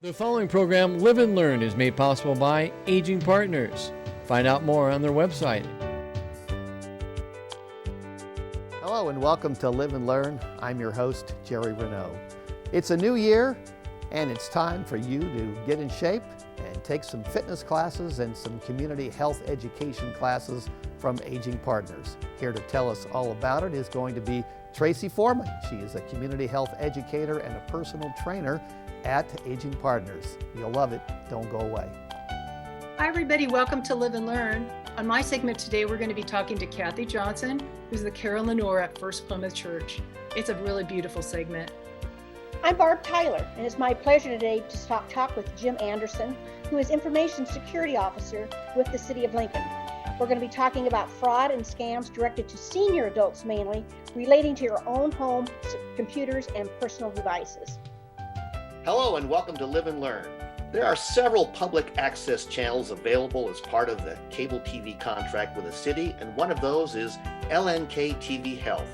The following program, Live and Learn, is made possible by Aging Partners. Find out more on their website. Hello and welcome to Live and Learn. I'm your host, Jerry Renaud. It's a new year and it's time for you to get in shape and take some fitness classes and some community health education classes from Aging Partners. Here to tell us all about it is going to be Tracy Foreman. She is a community health educator and a personal trainer at Aging Partners. You'll love it. Don't go away. Hi everybody, welcome to Live and Learn. On my segment today, we're going to be talking to Kathy Johnson, who's the Carol Lenore at First Plymouth Church. It's a really beautiful segment. I'm Barb Tyler, and it's my pleasure today to talk with Jim Anderson, who is Information Security Officer with the City of Lincoln. We're going to be talking about fraud and scams directed to senior adults mainly, relating to your own home computers and personal devices. Hello and welcome to Live and Learn. There are several public access channels available as part of the cable TV contract with the city, and one of those is LNK TV Health.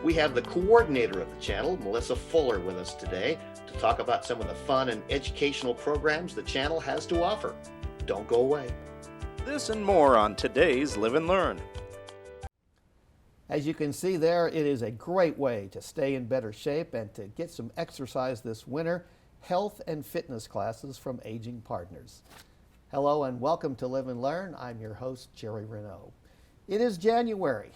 We have the coordinator of the channel, Melissa Fuller, with us today to talk about some of the fun and educational programs the channel has to offer. Don't go away. This and more on today's Live and Learn. As you can see there, it is a great way to stay in better shape and to get some exercise this winter. Health and fitness classes from Aging Partners. Hello and welcome to Live and Learn. I'm your host, Jerry Renaud. It is January.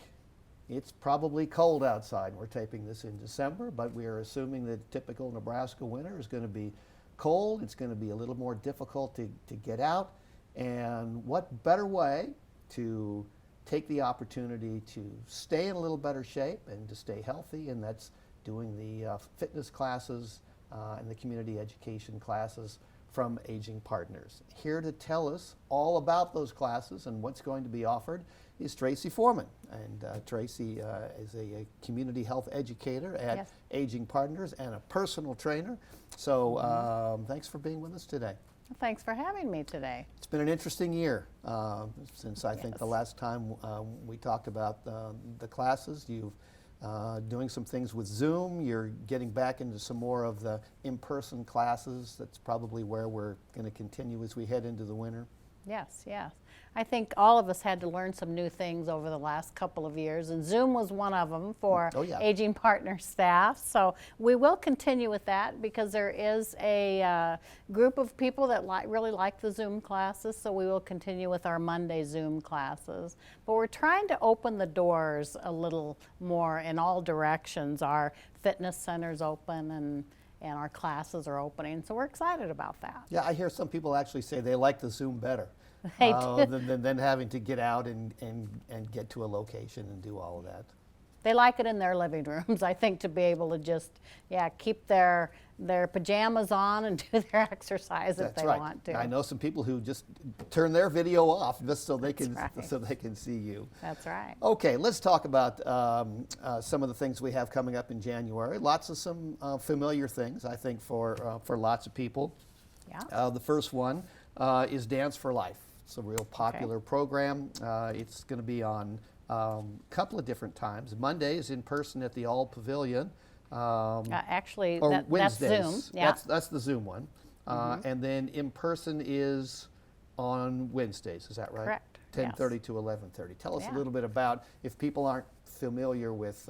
It's probably cold outside. We're taping this in December, but we are assuming that typical Nebraska winter is going to be cold. It's going to be a little more difficult to get out. And what better way to take the opportunity to stay in a little better shape and to stay healthy, and that's doing the fitness classes and the community education classes from Aging Partners. Here to tell us all about those classes and what's going to be offered is Tracy Foreman. And Tracy is a community health educator at Aging Partners and a personal trainer. So thanks for being with us today. Thanks for having me today. It's been an interesting year since I think the last time we talked about the classes. You've doing some things with Zoom. You're getting back into some more of the in-person classes. That's probably where we're going to continue as we head into the winter. Yes. I think all of us had to learn some new things over the last couple of years, and Zoom was one of them for Aging Partner staff. So we will continue with that because there is a group of people that really like the Zoom classes, so we will continue with our Monday Zoom classes. But we're trying to open the doors a little more in all directions. Our fitness center's open and our classes are opening, so we're excited about that. Yeah, I hear some people actually say they like the Zoom better than having to get out and get to a location and do all of that. They like it in their living rooms, I think, to be able to just, keep their pajamas on and do their exercise if they want to. I know some people who just turn their video off just so they can see you. That's right. Okay, let's talk about some of the things we have coming up in January. Lots of some familiar things, I think, for lots of people. Yeah. The first one is Dance for Life. It's a real popular program. It's going to be on a couple of different times. Mondays in person at the All Pavilion. Actually, Wednesdays. That's Zoom. Yeah. That's the Zoom one. And then in person is on Wednesdays. Is that right? Correct. 10:30 to 11:30. Tell us a little bit about, if people aren't familiar with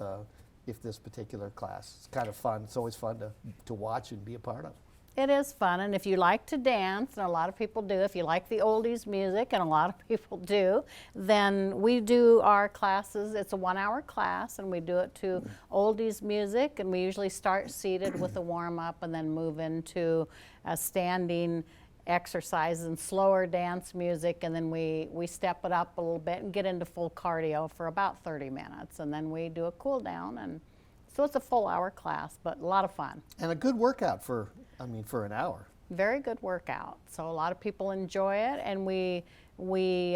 if this particular class. It's kind of fun. It's always fun to watch and be a part of. It is fun, and if you like to dance, and a lot of people do, if you like the oldies music, and a lot of people do, then we do our classes. It's a 1-hour class, and we do it to oldies music, and we usually start seated with a warm-up and then move into standing exercises and slower dance music, and then we step it up a little bit and get into full cardio for about 30 minutes, and then we do a cool down, and so it's a full hour class, but a lot of fun. And a good workout for an hour. Very good workout. So a lot of people enjoy it, and we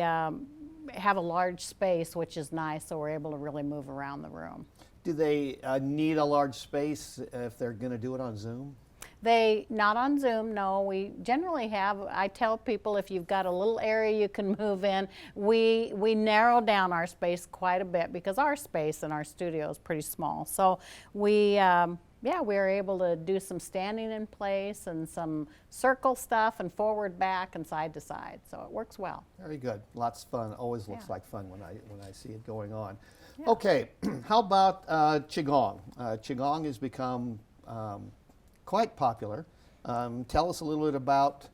have a large space, which is nice, so we're able to really move around the room. Do they need a large space if they're going to do it on Zoom? Not on Zoom, no. We generally have, I tell people, if you've got a little area you can move in, we narrow down our space quite a bit because our space in our studio is pretty small. So we Yeah, we were able to do some standing in place and some circle stuff and forward, back, and side to side. So it works well. Very good. Lots of fun. Always looks Yeah. like fun when I see it going on. Yeah. Okay, how about Qigong? Qigong has become quite popular. Tell us a little bit about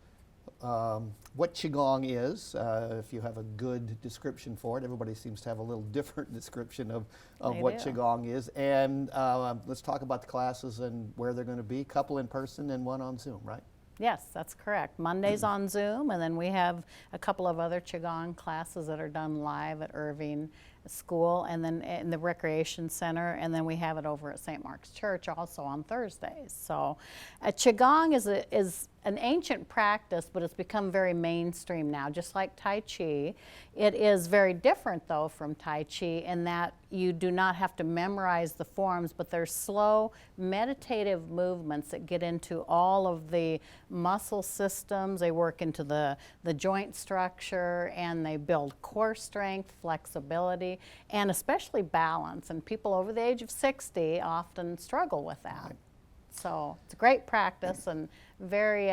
what Qigong is, if you have a good description for it. Everybody seems to have a little different description of They what do. Qigong is. And let's talk about the classes and where they're going to be. Couple in person and one on Zoom, right? Yes, that's correct. Mondays on Zoom, and then we have a couple of other Qigong classes that are done live at Irving School and then in the Recreation Center, and then we have it over at St. Mark's Church also on Thursdays. So Qigong is an ancient practice, but it's become very mainstream now, just like Tai Chi. It is very different, though, from Tai Chi in that you do not have to memorize the forms, but they're slow, meditative movements that get into all of the muscle systems. They work into the joint structure, and they build core strength, flexibility, and especially balance. And people over the age of 60 often struggle with that. Right. So it's a great practice and very,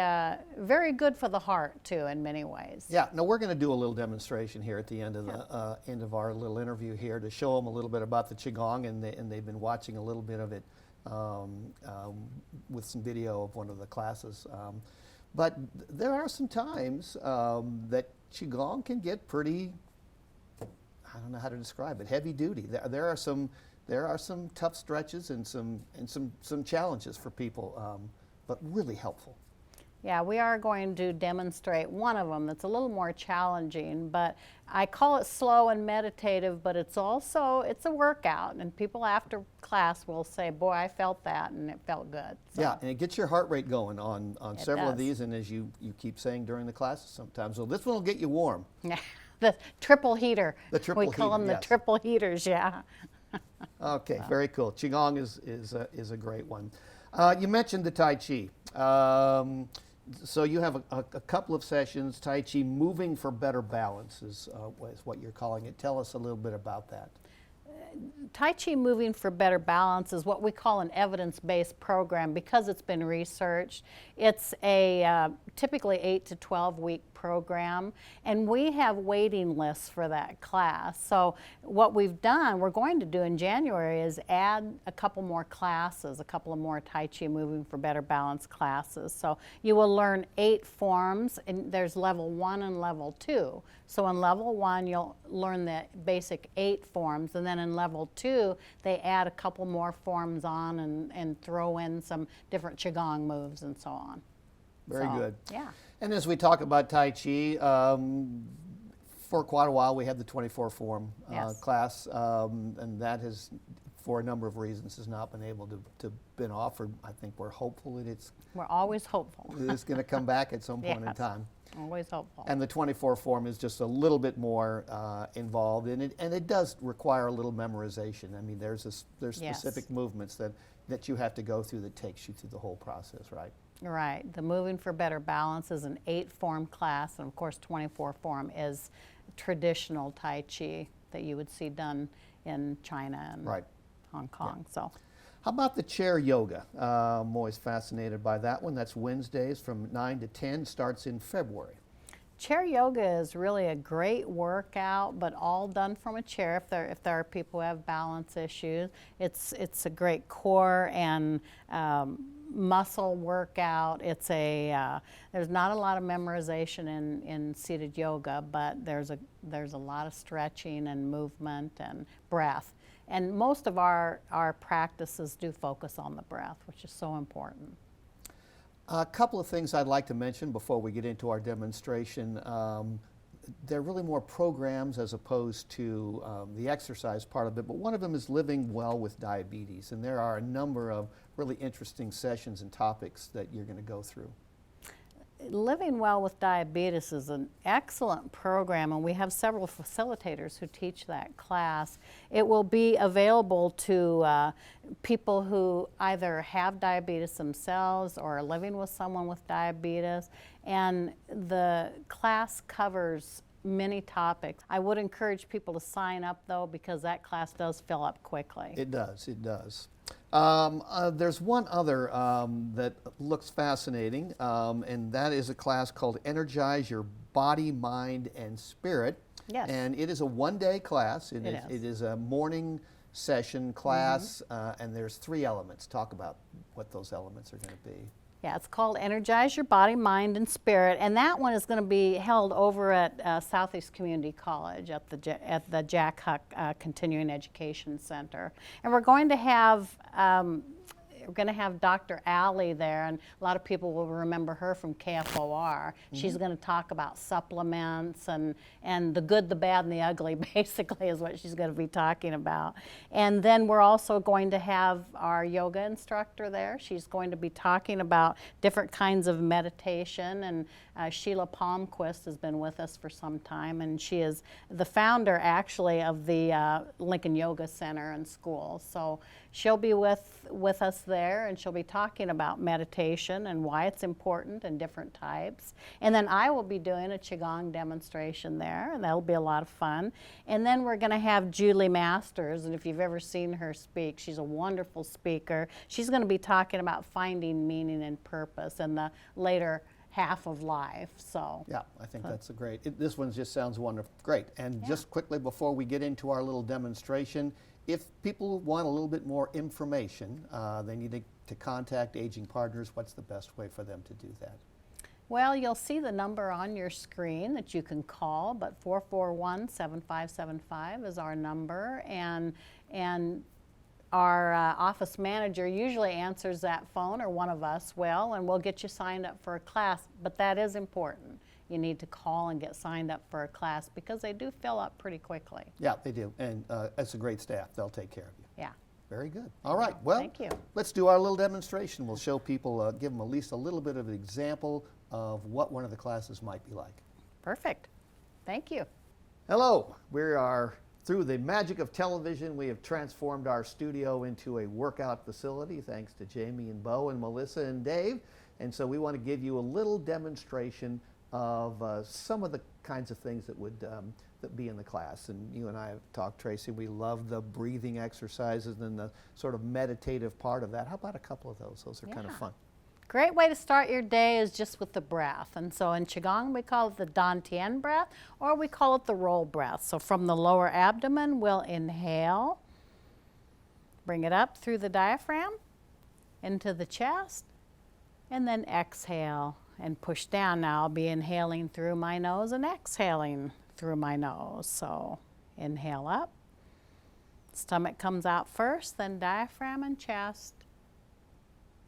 very good for the heart too in many ways. Yeah, no, we're going to do a little demonstration here at the end of the end of our little interview here to show them a little bit about the Qigong, and they've been watching a little bit of it with some video of one of the classes. But there are some times that Qigong can get pretty, I don't know how to describe it, heavy duty. There are some tough stretches and some challenges for people, but really helpful. Yeah, we are going to demonstrate one of them that's a little more challenging, but I call it slow and meditative, but it's a workout, and people after class will say, boy, I felt that and it felt good. So. Yeah, and it gets your heart rate going on several of does. these, and as you keep saying during the classes sometimes, well, this one will get you warm. The triple heater. The triple we call heater, them the yes. triple heaters, yeah. Okay, very cool. Qigong is a great one. You mentioned the Tai Chi. So you have a couple of sessions, Tai Chi-Moving for better balance is what you're calling it. Tell us a little bit about that. Tai Chi-Moving for better balance is what we call an evidence-based program because it's been researched. It's a typically 8 to 12 week program, and we have waiting lists for that class. So what we've done, we're going to do in January, is add a couple more classes, a couple of more Tai Chi-Moving for better balance classes. So you will learn 8 forms, and there's level 1 and level 2. So in level 1, you'll learn the basic 8 forms, and then in level 2, they add a couple more forms on and throw in some different Qigong moves and so on. Very good. Yeah. And as we talk about Tai Chi, for quite a while we had the 24 form Yes. class, and that has, for a number of reasons, has not been able to been offered. I think we're hopeful that We're always hopeful. it's going to come back at some point in Yes. time. Always hopeful. And the 24 form is just a little bit more involved in it, and it does require a little memorization. I mean, there's Yes. specific movements that you have to go through that takes you through the whole process, right? Right. The Moving for Better Balance is an 8-form class, and of course 24 form is traditional Tai Chi that you would see done in China and Right. Hong Kong. So How about the chair yoga? I'm always fascinated by that one. That's Wednesdays from 9 to 10, starts in February. chair yoga is really a great workout, but all done from a chair. If there are people who have balance issues, it's a great core and muscle workout. There's not a lot of memorization in seated yoga, but there's a lot of stretching and movement and breath. And most of our practices do focus on the breath, which is so important. A couple of things I'd like to mention before we get into our demonstration. They're really more programs as opposed to the exercise part of it, but one of them is living well with diabetes, and there are a number of really interesting sessions and topics that you're going to go through. Living Well with Diabetes is an excellent program, and we have several facilitators who teach that class. It will be available to people who either have diabetes themselves or are living with someone with diabetes, and the class covers many topics. I would encourage people to sign up, though, because that class does fill up quickly. It does, it does. There's one other that looks fascinating, and that is a class called Energize Your Body, Mind, and Spirit. Yes. And it is a one-day class. It is. It is a morning session class, and there's 3 elements. Talk about what those elements are going to be. Yeah, it's called Energize Your Body, Mind, and Spirit, and that one is going to be held over at Southeast Community College at the Jack Huck Continuing Education Center, and we're going to have Dr. Allie there, and a lot of people will remember her from KFOR. She's going to talk about supplements and the good, the bad, and the ugly, basically, is what she's going to be talking about. And then we're also going to have our yoga instructor there. She's going to be talking about different kinds of meditation, and Sheila Palmquist has been with us for some time, and she is the founder, actually, of the Lincoln Yoga Center and School. So she'll be with us there, and she'll be talking about meditation and why it's important and different types. And then I will be doing a Qigong demonstration there, and that'll be a lot of fun. And then we're going to have Julie Masters, and if you've ever seen her speak, she's a wonderful speaker. She's going to be talking about finding meaning and purpose in the later half of life. So Yeah, I think that's a great. This one just sounds wonderful. Great. And just quickly before we get into our little demonstration, if people want a little bit more information, they need to contact Aging Partners. What's the best way for them to do that? Well, you'll see the number on your screen that you can call, but 441-7575 is our number, and our office manager usually answers that phone, or one of us will, and we'll get you signed up for a class. But that is important. You need to call and get signed up for a class because they do fill up pretty quickly. Yeah, they do, and it's a great staff. They'll take care of you. Yeah. Very good. All right, well, Thank you. Let's do our little demonstration. We'll show people, give them at least a little bit of an example of what one of the classes might be like. Perfect. Thank you. Hello, we are, through the magic of television, we have transformed our studio into a workout facility thanks to Jamie and Bo and Melissa and Dave. And so we want to give you a little demonstration of some of the kinds of things that would that be in the class. And you and I have talked, Tracy, we love the breathing exercises and the sort of meditative part of that. How about a couple of those? Those are kind of fun. Great way to start your day is just with the breath. And so in Qigong, we call it the Dantian breath, or we call it the roll breath. So from the lower abdomen, we'll inhale, bring it up through the diaphragm, into the chest, and then exhale and push down. Now I'll be inhaling through my nose and exhaling through my nose. So inhale up, stomach comes out first, then diaphragm and chest.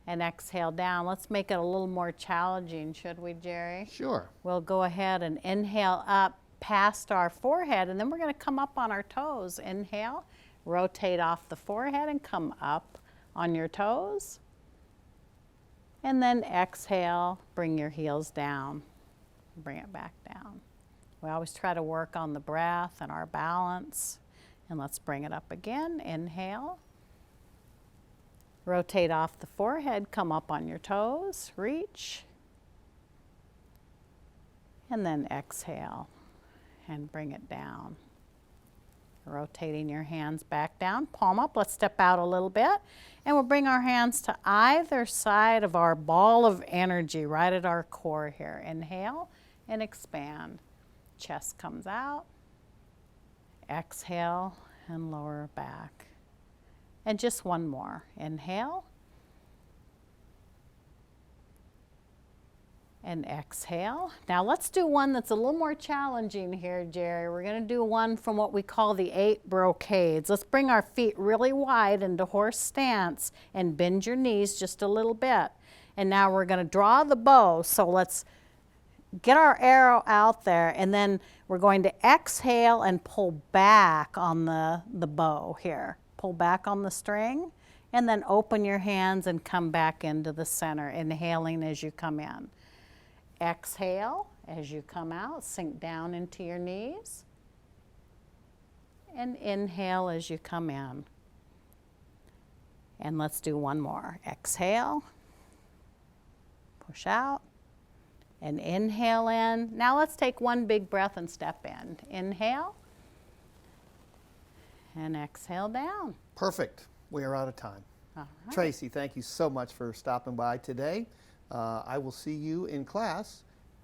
And exhale down. Let's make it a little more challenging, should we, Jerry? Sure. We'll go ahead and inhale up past our forehead, and then we're going to come up on our toes. Inhale, rotate off the forehead and come up on your toes. And then exhale, bring your heels down. Bring it back down. We always try to work on the breath and our balance. And let's bring it up again. Inhale. Rotate off the forehead, come up on your toes, reach, and then exhale and bring it down. Rotating your hands back down, palm up. Let's step out a little bit, and we'll bring our hands to either side of our ball of energy, right at our core here. Inhale and expand. Chest comes out. Exhale and lower back. And just one more. Inhale. And exhale. Now let's do one that's a little more challenging here, Jerry. We're going to do one from what we call the 8 brocades. Let's bring our feet really wide into horse stance and bend your knees just a little bit. And now we're going to draw the bow. So let's get our arrow out there, and then we're going to exhale and pull back on the bow here. Pull back on the string, and then open your hands and come back into the center, inhaling as you come in. Exhale as you come out, sink down into your knees, and inhale as you come in. And let's do one more. Exhale, push out, and inhale in. Now let's take one big breath and step in. Inhale, and exhale down. Perfect. We are out of time. All right. Tracy, thank you so much for stopping by today. I will see you in class.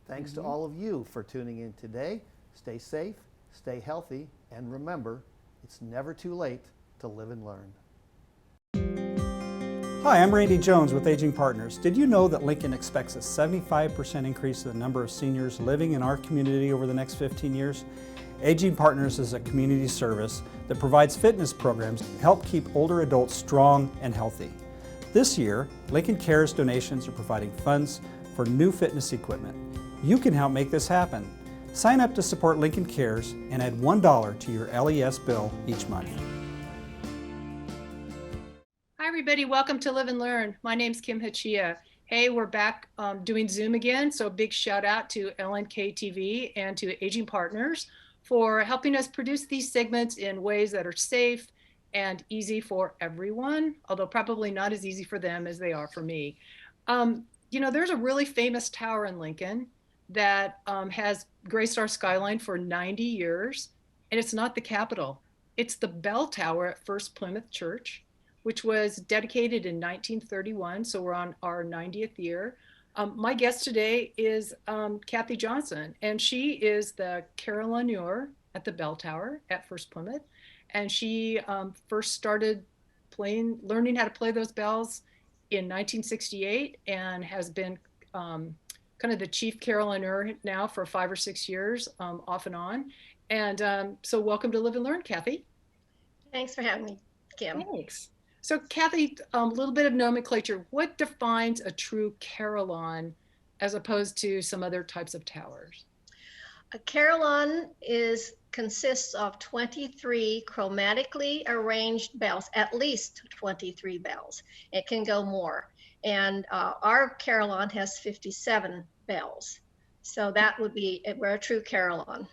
Thanks to all of you for tuning in today. Stay safe, stay healthy, and remember, it's never too late to live and learn. Hi, I'm Randy Jones with Aging Partners. Did you know that Lincoln expects a 75% increase in the number of seniors living in our community over the next 15 years? Aging Partners is a community service that provides fitness programs to help keep older adults strong and healthy. This year, Lincoln Cares donations are providing funds for new fitness equipment. You can help make this happen. Sign up to support Lincoln Cares and add $1 to your LES bill each month. Hi, everybody. Welcome to Live and Learn. My name's Kim Hachia. Hey, we're back doing Zoom again. So a big shout out to LNK TV and to Aging Partners for helping us produce these segments in ways that are safe and easy for everyone, although probably not as easy for them as they are for me. There's a really famous tower in Lincoln that has graced our skyline for 90 years, and it's not the Capitol. It's the bell tower at First Plymouth Church, which was dedicated in 1931, so we're on our 90th year. My guest today is Kathy Johnson, and she is the carillonneur at the bell tower at First Plymouth. And she first started learning how to play those bells in 1968 and has been kind of the chief carillonneur now for 5 or 6 years, off and on. And so welcome to Live and Learn, Kathy. Thanks for having me, Kim. Thanks. So Kathy, a little bit of nomenclature. What defines a true carillon as opposed to some other types of towers? A carillon consists of 23 chromatically arranged bells, at least 23 bells. It can go more. And our carillon has 57 bells. So that would be, we're a true carillon.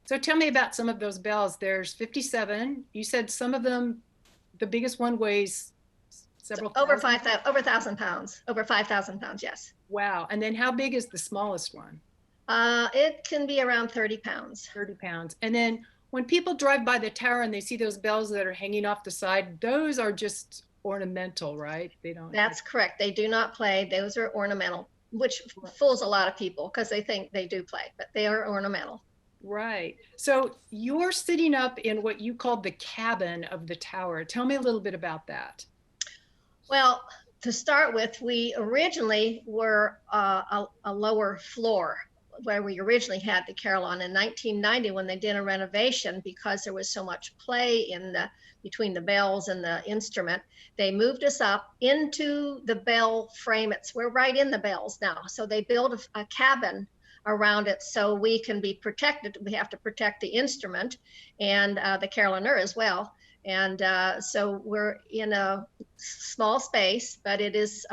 So tell me about some of those bells. There's 57. You said some of them, the biggest one weighs several over thousand? Over 1,000 pounds, over 5,000 pounds, yes. Wow. And then how big is the smallest one? It can be around 30 pounds. 30 pounds. And then when people drive by the tower and they see those bells that are hanging off the side, those are just ornamental, right? They don't. That's correct. They do not play. Those are ornamental, which fools a lot of people because they think they do play, but they are ornamental. Right. So you're sitting up in what you called the cabin of the tower. Tell me a little bit about that. Well, to start with, we originally were a lower floor where we originally had the carillon. In 1990, when they did a renovation, because there was so much play between the bells and the instrument, they moved us up into the bell frame. We're right in the bells now. So they built a cabin around it so we can be protected. We have to protect the instrument and the carillonneur as well. And so we're in a small space, but it is,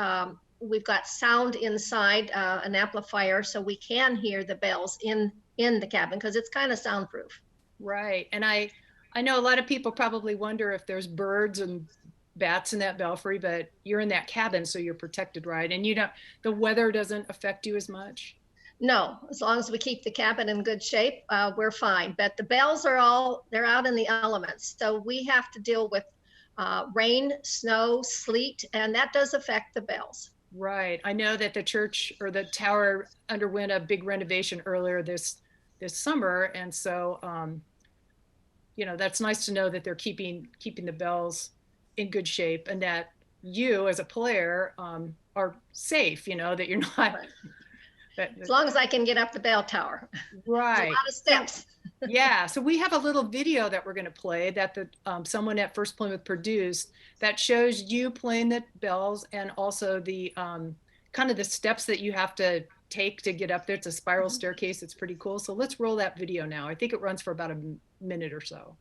we've got sound inside, an amplifier, so we can hear the bells in the cabin because it's kind of soundproof. Right. And I know a lot of people probably wonder if there's birds and bats in that belfry, but you're in that cabin, so you're protected, right? And the weather doesn't affect you as much? No, as long as we keep the cabin in good shape, we're fine. But the bells they're out in the elements. So we have to deal with rain, snow, sleet, and that does affect the bells. Right. I know that the church or the tower underwent a big renovation earlier this summer. And so, that's nice to know that they're keeping the bells in good shape and that you as a player are safe, that you're not. Right. As long as I can get up the bell tower. Right. A lot of steps. Yeah. So we have a little video that we're going to play that someone at First Plymouth produced that shows you playing the bells and also the kind of the steps that you have to take to get up there. It's a spiral staircase. It's pretty cool. So let's roll that video now. I think it runs for about a minute or so.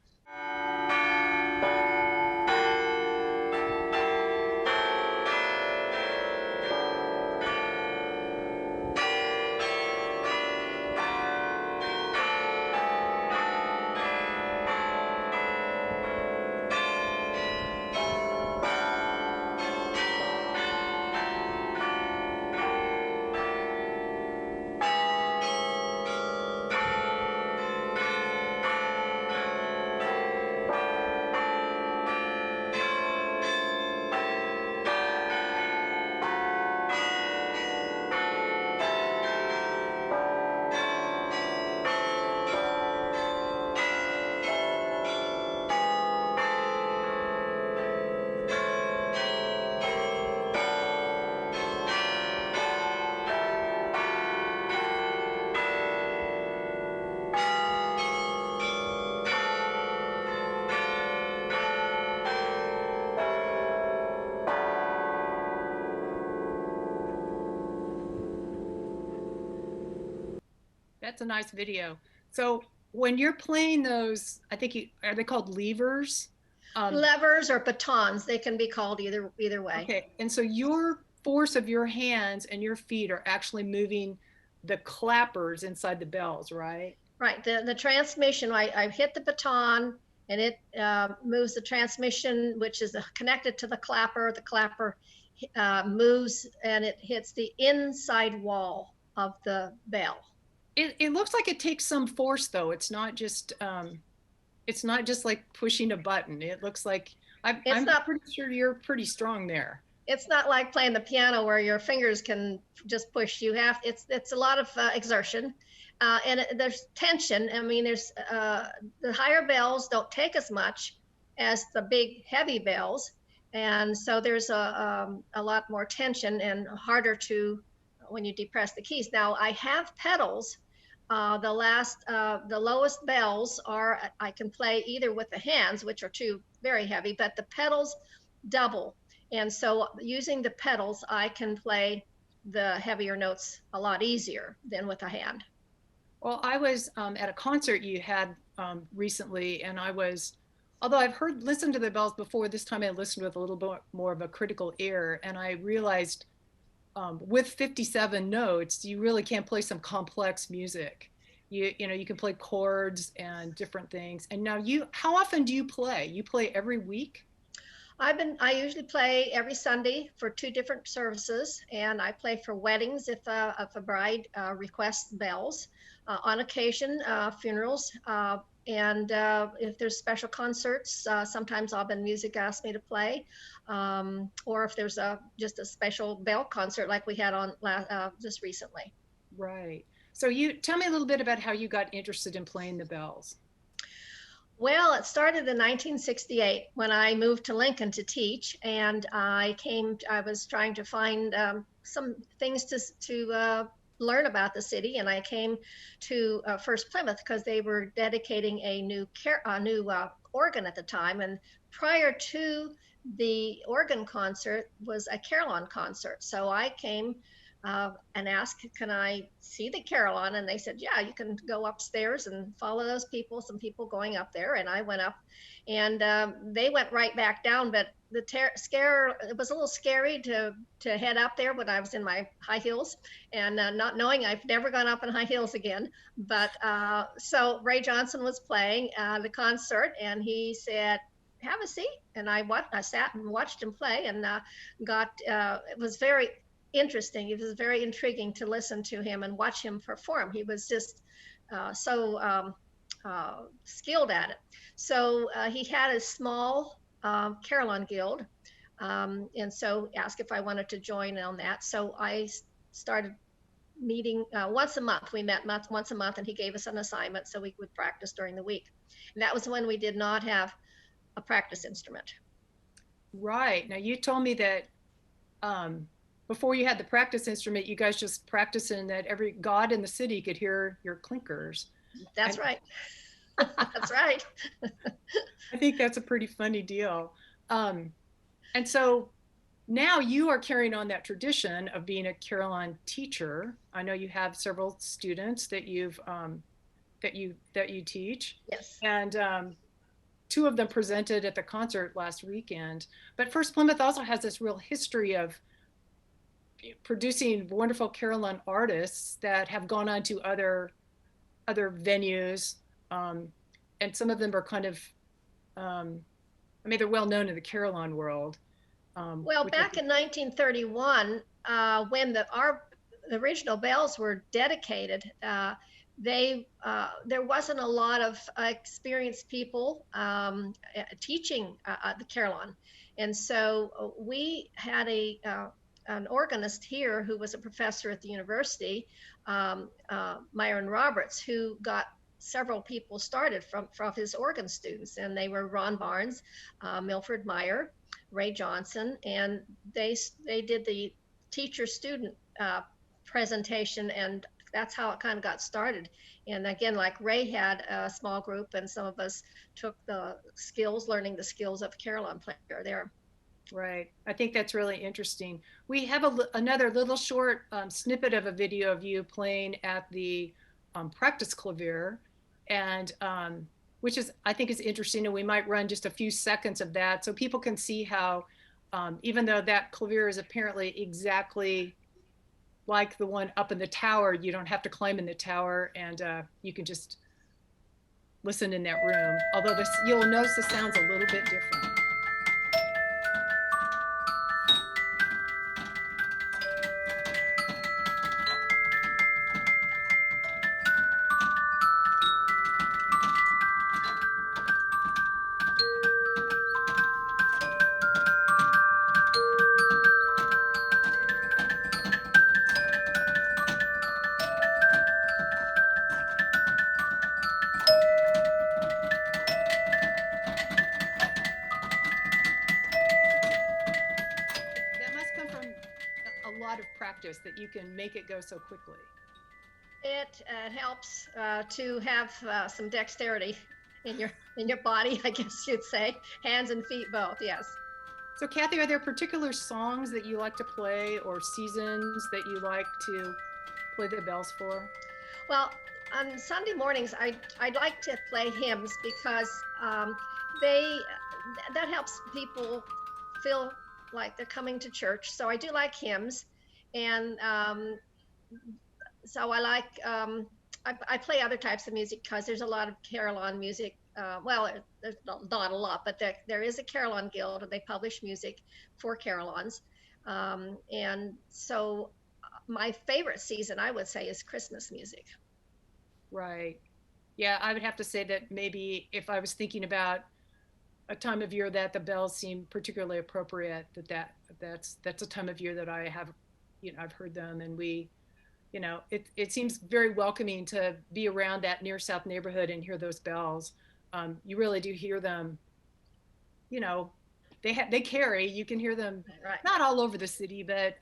That's a nice video. So when you're playing those, I think are they called levers? Levers or batons, they can be called either way. Okay, and so your force of your hands and your feet are actually moving the clappers inside the bells, right? Right. The transmission, I hit the baton and it moves the transmission, which is connected to the clapper. The clapper moves and it hits the inside wall of the bell. It looks like it takes some force though. It's not just like pushing a button. It looks like I'm pretty sure you're pretty strong there. It's not like playing the piano where your fingers can just push. It's a lot of exertion. And there's tension. I mean, there's the higher bells don't take as much as the big heavy bells, and so there's a lot more tension and harder to when you depress the keys. Now I have pedals. The lowest bells are I can play either with the hands, which are too very heavy, but the pedals double, and so using the pedals, I can play the heavier notes a lot easier than with a hand. Well, I was at a concert you had recently, and although I've listened to the bells before, this time I listened with a little bit more of a critical ear, and I realized with 57 notes, you really can play some complex music. You know, you can play chords and different things. And now how often do you play? You play every week? I usually play every Sunday for 2 different services, and I play for weddings if a bride requests bells, on occasion funerals, and if there's special concerts, sometimes Auburn Music asks me to play, or if there's just a special bell concert like we had on just recently. Right. So you tell me a little bit about how you got interested in playing the bells. Well, it started in 1968 when I moved to Lincoln to teach, and I was trying to find some things to learn about the city, and I came to First Plymouth because they were dedicating a new organ at the time, and prior to the organ concert was a carillon concert. So I came and asked, can I see the carillon? And they said, yeah, you can go upstairs and follow those people, some people going up there. And I went up, and they went right back down. But it was a little scary to head up there when I was in my high heels and not knowing I've never gone up in high heels again. But so Ray Johnson was playing the concert, and he said, have a seat. And I sat and watched him play, and it was very interesting. It was very intriguing to listen to him and watch him perform. He was just so skilled at it. So he had a small carillon guild, and so asked if I wanted to join on that. So I started meeting once a month. We met once a month, and he gave us an assignment so we would practice during the week. And that was when we did not have a practice instrument. Right. Now you told me that before you had the practice instrument, you guys just practicing that every god in the city could hear your clinkers. That's right. That's right. I think that's a pretty funny deal. And so now you are carrying on that tradition of being a carillon teacher. I know you have several students that you teach. Yes. And 2 of them presented at the concert last weekend. But First Plymouth also has this real history of producing wonderful carillon artists that have gone on to other venues, and some of them are kind of they're well known in the carillon world. Well, back in 1931, when the original bells were dedicated, there wasn't a lot of experienced people teaching the carillon, and so we had an organist here who was a professor at the university, Myron Roberts, who got several people started from his organ students, and they were Ron Barnes, Milford Meyer, Ray Johnson, and they did the teacher-student presentation, and that's how it kind of got started. And again, like Ray had a small group, and some of us took learning the skills of carillon player there. Right. I think that's really interesting. We have another little short snippet of a video of you playing at the practice clavier, and which is, I think, is interesting. And we might run just a few seconds of that so people can see how, even though that clavier is apparently exactly like the one up in the tower, you don't have to climb in the tower, and you can just listen in that room. Although this, you'll notice the sound's a little bit different. That must come from a lot of practice that you can make it go so quickly. It helps to have some dexterity in your body, I guess you'd say, hands and feet both. Yes. So Kathy, are there particular songs that you like to play or seasons that you like to play the bells for? Well, on Sunday mornings, I'd like to play hymns because they that helps people feel like they're coming to church. So I do like hymns, and so I like I play other types of music because there's a lot of carillon music. Well, there's not a lot, but there is a carillon guild, and they publish music for carillons. And so my favorite season, I would say, is Christmas music. Right. Yeah, I would have to say that maybe if I was thinking about a time of year that the bells seem particularly appropriate, that's a time of year that I have, I've heard them, and it seems very welcoming to be around that near South neighborhood and hear those bells. You really do hear them. They carry. You can hear them, Right. not all over the city, but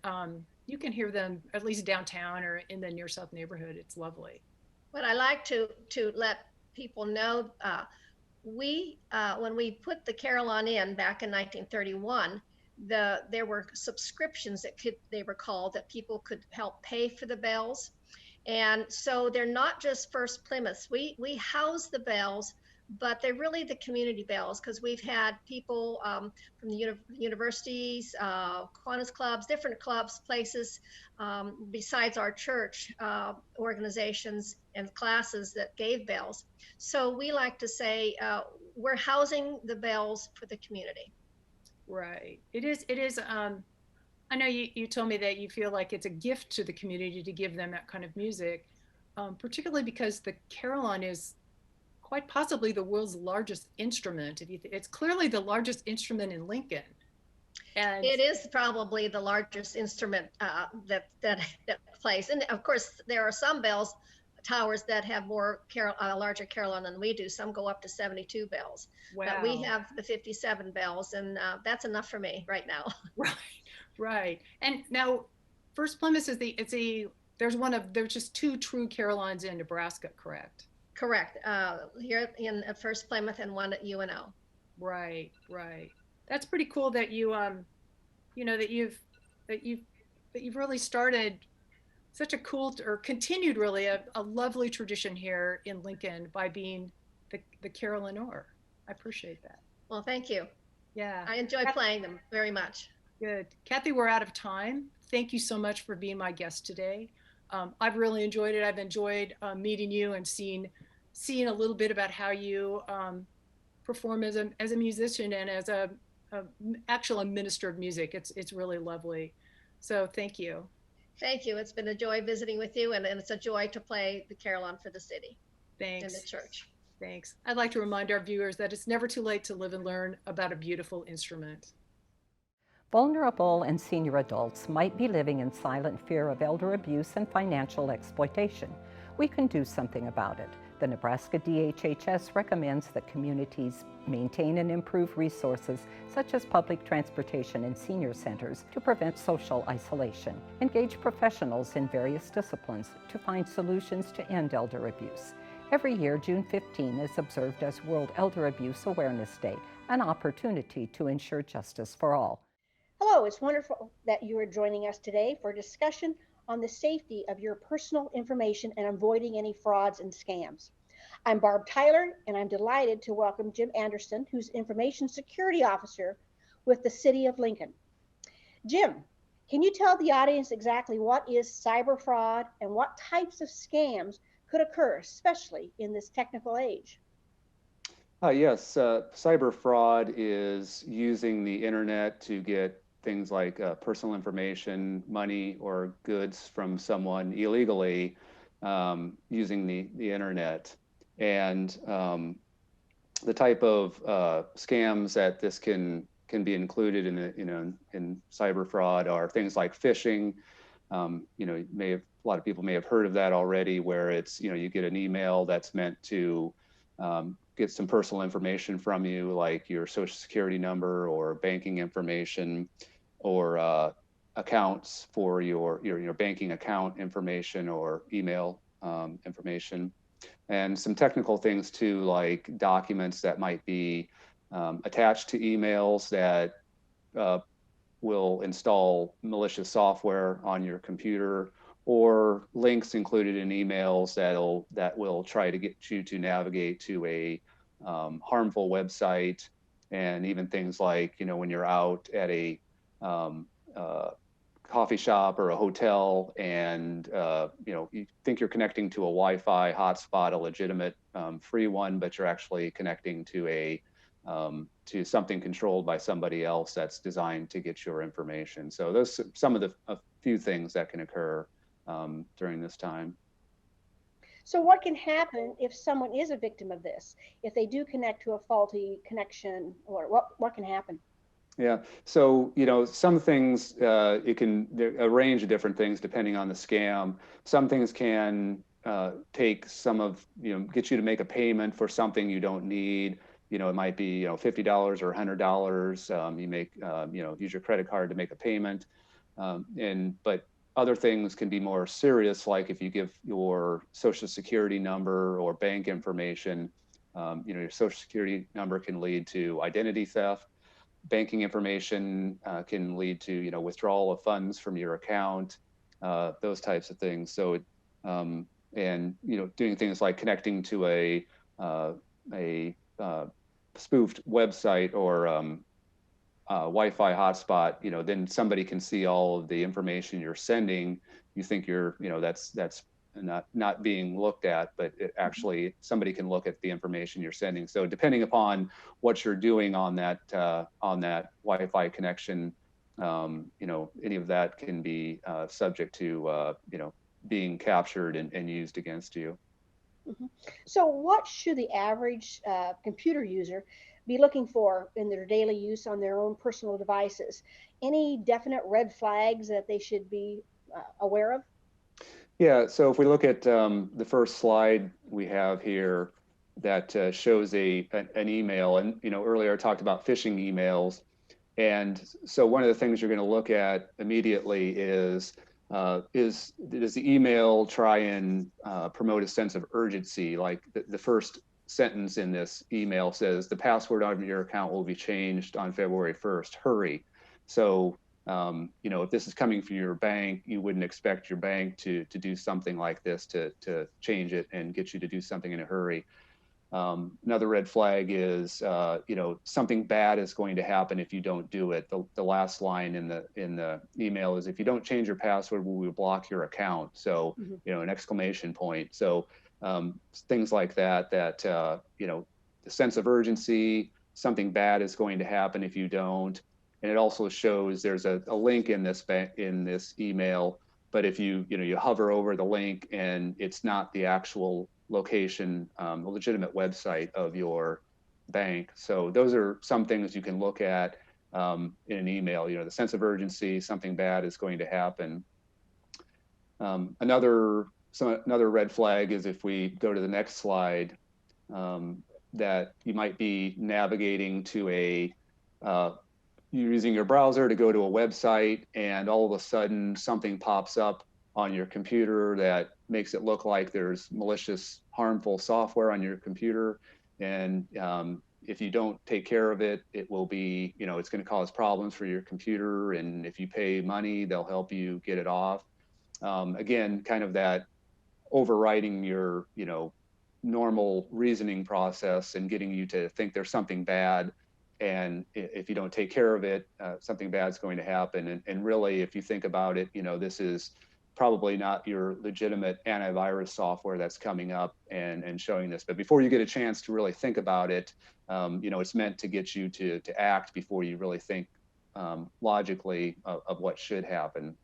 you can hear them at least downtown or in the near South neighborhood. It's lovely. What I like to let people know, when we put the carillon in back in 1931, there were subscriptions they were called, that people could help pay for the bells, and so they're not just First Plymouth. We house the bells, but they're really the community bells, because we've had people from the universities, Kiwanis clubs, different clubs, places besides our church organizations and classes that gave bells. So we like to say we're housing the bells for the community. Right. It is. I know you told me that you feel like it's a gift to the community to give them that kind of music, particularly because the carillon is quite possibly the world's largest instrument. It's clearly the largest instrument in Lincoln. And it is probably the largest instrument that plays. And of course, there are some bells towers that have larger carillon than we do. Some go up to 72 bells. wow. But we have the 57 bells, and that's enough for me right now. Right. And now, First Plymouth there's just two true carillons in Nebraska, correct? Correct. Here at First Plymouth and one at UNO. Right. That's pretty cool that that you've really started such a cool, or continued really a lovely tradition here in Lincoln by being the carillonneur. I appreciate that. Well, thank you. Yeah. I enjoy playing them very much. Good. Kathy, we're out of time. Thank you so much for being my guest today. I've really enjoyed it. I've enjoyed meeting you and seeing a little bit about how you perform as a musician and as a actual minister of music. It's really lovely. So thank you. Thank you. It's been a joy visiting with you, and it's a joy to play the carillon for the city. Thanks. And the church. Thanks. I'd like to remind our viewers that it's never too late to live and learn about a beautiful instrument. Vulnerable and senior adults might be living in silent fear of elder abuse and financial exploitation. We can do something about it. The Nebraska DHHS recommends that communities maintain and improve resources such as public transportation and senior centers to prevent social isolation. Engage professionals in various disciplines to find solutions to end elder abuse. Every year, June 15 is observed as World Elder Abuse Awareness Day, an opportunity to ensure justice for all. Hello, it's wonderful that you are joining us today for a discussion on the safety of your personal information and avoiding any frauds and scams. I'm Barb Tyler, and I'm delighted to welcome Jim Anderson, who's Information Security Officer with the City of Lincoln. Jim, can you tell the audience exactly what is cyber fraud and what types of scams could occur, especially in this technical age? Yes, cyber fraud is using the internet to get things like personal information, money, or goods from someone illegally using the internet. And the type of scams that this can be included in cyber fraud are things like phishing. A lot of people may have heard of that already, where it's you get an email that's meant to get some personal information from you, like your social security number or banking information, or accounts for your banking account information or email information, and some technical things too, like documents that might be attached to emails that will install malicious software on your computer, or links included in emails that will try to get you to navigate to a harmful website, and even things like when you're out at a coffee shop or a hotel, and you think you're connecting to a Wi-Fi hotspot, a legitimate free one, but you're actually connecting to to something controlled by somebody else that's designed to get your information. So those are some of a few things that can occur during this time. So what can happen if someone is a victim of this? If they do connect to a faulty connection, or what can happen? Yeah, so some things there are a range of different things depending on the scam. Some things can take some of get you to make a payment for something you don't need. It might be $50 or $100. You make use your credit card to make a payment, but other things can be more serious, like if you give your social security number or bank information. Your social security number can lead to identity theft. Banking information can lead to withdrawal of funds from your account, those types of things. So and doing things like connecting to a spoofed website or Wi-Fi hotspot, then somebody can see all of the information you're sending. You think that's not being looked at, but actually somebody can look at the information you're sending. So depending upon what you're doing on that Wi-Fi connection, any of that can be subject to being captured and used against you. Mm-hmm. So what should the average computer user be looking for in their daily use on their own personal devices? Any definite red flags that they should be aware of? Yeah, so if we look at the first slide we have here that shows an email, and earlier I talked about phishing emails, and so one of the things you're going to look at immediately is does the email try and promote a sense of urgency? Like the first sentence in this email says the password on your account will be changed on February 1st. Hurry. So if this is coming from your bank, you wouldn't expect your bank to do something like this, to change it and get you to do something in a hurry. Another red flag is, something bad is going to happen if you don't do it. The last line in the email is, if you don't change your password, we will block your account. So, an exclamation point. So things like that, the sense of urgency, something bad is going to happen if you don't. And it also shows there's a link in this email, but if you hover over the link and it's not the actual location, the legitimate website of your bank. So those are some things you can look at in an email. The sense of urgency, something bad is going to happen. Another red flag is, if we go to the next slide, that you might be navigating to you're using your browser to go to a website, and all of a sudden something pops up on your computer that makes it look like there's malicious, harmful software on your computer. And if you don't take care of it, it will be, it's going to cause problems for your computer. And if you pay money, they'll help you get it off. again, kind of that overriding your, normal reasoning process and getting you to think there's something bad. And if you don't take care of it, something bad's going to happen. And really, if you think about it, this is probably not your legitimate antivirus software that's coming up and showing this. But before you get a chance to really think about it, it's meant to get you to act before you really think logically of what should happen.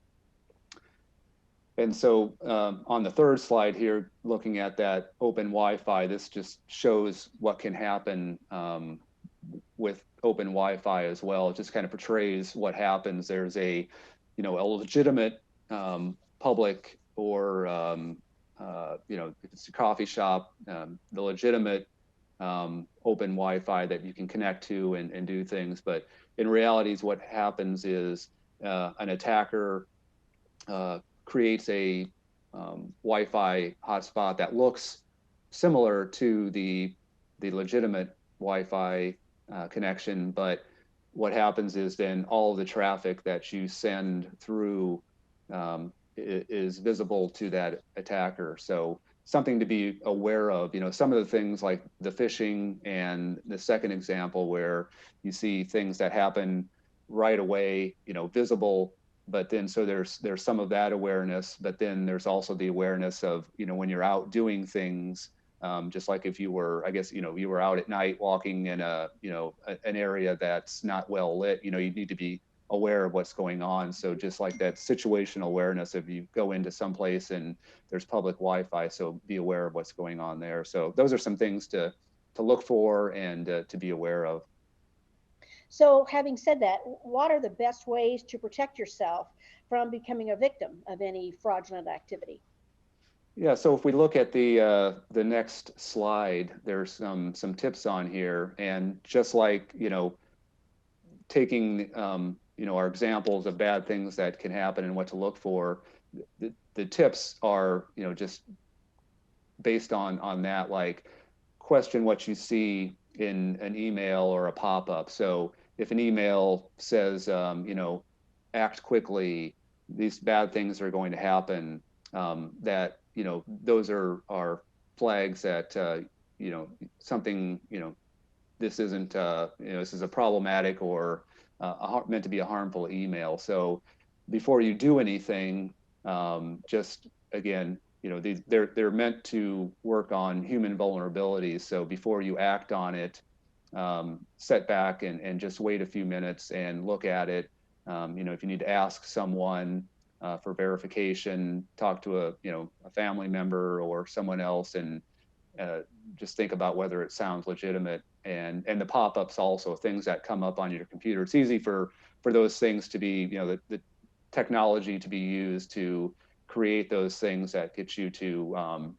And so on the third slide here, looking at that open Wi-Fi, this just shows what can happen with open Wi-Fi as well. It just kind of portrays what happens. There's a legitimate public or, if it's a coffee shop, the legitimate open Wi-Fi that you can connect to and do things. But in reality, what happens is an attacker creates a Wi-Fi hotspot that looks similar to the legitimate Wi-Fi connection, but what happens is then all of the traffic that you send through is visible to that attacker. So something to be aware of. Some of the things like the phishing and the second example where you see things that happen right away, visible. But then, so there's some of that awareness, but then there's also the awareness of, when you're out doing things, just like if you were, I guess, you were out at night walking in an area that's not well lit, you need to be aware of what's going on. So just like that situational awareness, if you go into some place and there's public Wi-Fi, so be aware of what's going on there. So those are some things to look for and to be aware of. So having said that, what are the best ways to protect yourself from becoming a victim of any fraudulent activity? Yeah, so if we look at the next slide, there's some tips on here, and just like taking our examples of bad things that can happen and what to look for, the tips are just based on that, like question what you see in an email or a pop-up. So if an email says, act quickly, these bad things are going to happen, that, those are flags that, something, this isn't, this is a problematic or meant to be a harmful email. So before you do anything, just again, they're meant to work on human vulnerabilities. So before you act on it, set back and just wait a few minutes and look at it. If you need to ask someone for verification, talk to a family member or someone else, and just think about whether it sounds legitimate. And the pop-ups also, things that come up on your computer. It's easy for those things to be, the technology to be used to create those things that get you to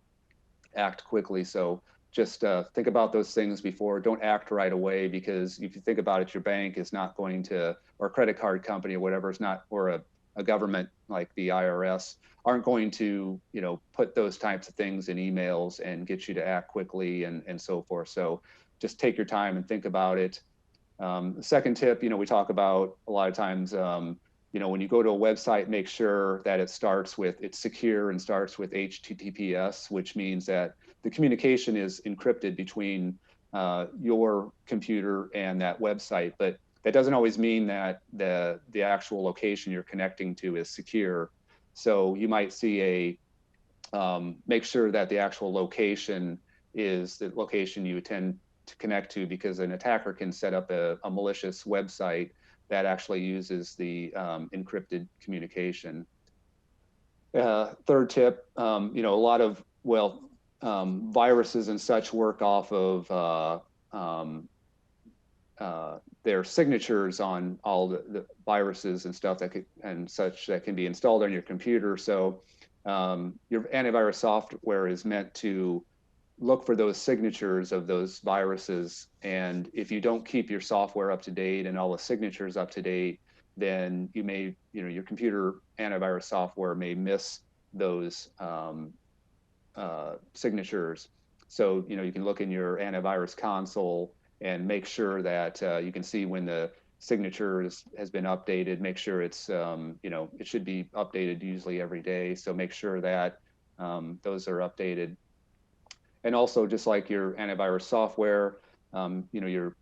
act quickly. So just think about those things before. Don't act right away, because if you think about it, your bank is not going to, or a credit card company or whatever, is not, or a government like the IRS aren't going to, put those types of things in emails and get you to act quickly and so forth. So just take your time and think about it. The second tip, we talk about a lot of times, when you go to a website, make sure that it's secure and starts with HTTPS, which means that the communication is encrypted between your computer and that website. But that doesn't always mean that the actual location you're connecting to is secure. So you might see make sure that the actual location is the location you intend to connect to, because an attacker can set up a malicious website that actually uses the encrypted communication. Third tip, a lot of, viruses and such work off of their signatures on all the viruses and stuff that can be installed on your computer. So your antivirus software is meant to look for those signatures of those viruses. And if you don't keep your software up to date and all the signatures up to date, then you may, your computer antivirus software may miss those signatures. So, you can look in your antivirus console and make sure that you can see when the signature has been updated. Make sure it's, it should be updated usually every day. So make sure that those are updated. And also, just like your antivirus software, your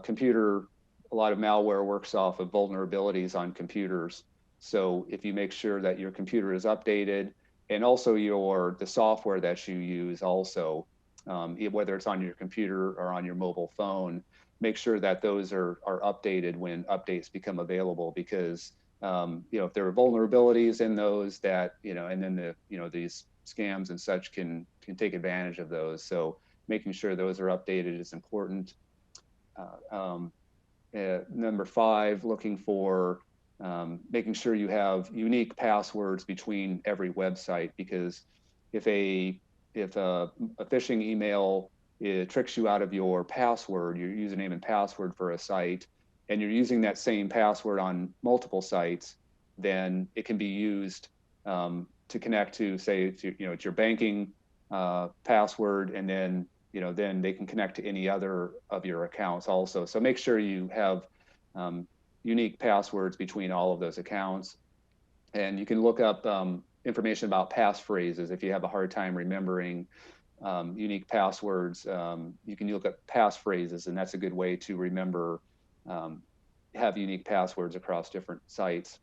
computer, a lot of malware works off of vulnerabilities on computers. So if you make sure that your computer is updated, and also the software that you use also, whether it's on your computer or on your mobile phone, make sure that those are updated when updates become available, because if there are vulnerabilities in those that, and then these scams and such can take advantage of those. So making sure those are updated is important. Number 5, looking for making sure you have unique passwords between every website, because if a phishing email tricks you out of your password, your username and password for a site, and you're using that same password on multiple sites, then it can be used to connect to, say, it's your banking password, and then then they can connect to any other of your accounts also. So make sure you have unique passwords between all of those accounts. And you can look up information about passphrases if you have a hard time remembering unique passwords. You can look up passphrases, and that's a good way to remember, have unique passwords across different sites.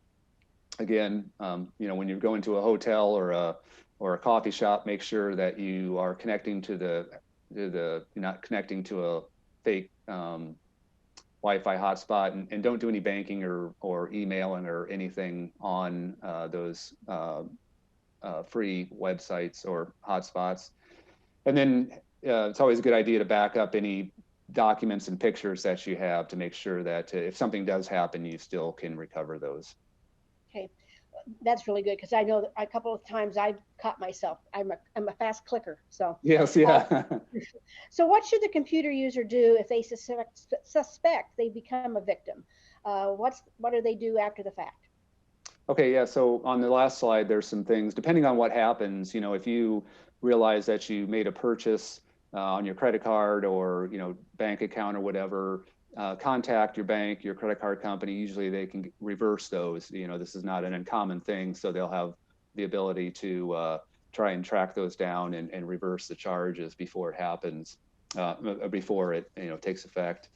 Again, when you're going to a hotel or a coffee shop, make sure that you are connecting to you're not connecting to a fake Wi-Fi hotspot, and don't do any banking or emailing or anything on those free websites or hotspots. And then it's always a good idea to back up any documents and pictures that you have to make sure that if something does happen, you still can recover those. Okay, that's really good, because I know that a couple of times I've caught myself. I'm a fast clicker, so. Yes, yeah. So what should the computer user do if they suspect they become a victim? What do they do after the fact? Okay, yeah, so on the last slide, there's some things, depending on what happens, if you realize that you made a purchase on your credit card or, bank account or whatever, contact your bank, your credit card company. Usually they can reverse those. This is not an uncommon thing, so they'll have the ability to try and track those down and reverse the charges before it happens, before it takes effect.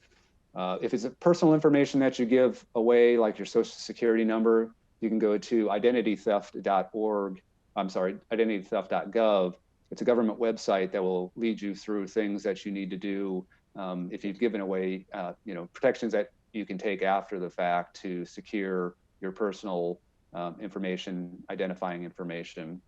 If it's personal information that you give away, like your social security number, you can go to identitytheft.org. I'm sorry, identitytheft.gov. It's a government website that will lead you through things that you need to do if you've given away, protections that you can take after the fact to secure your personal information, identifying information.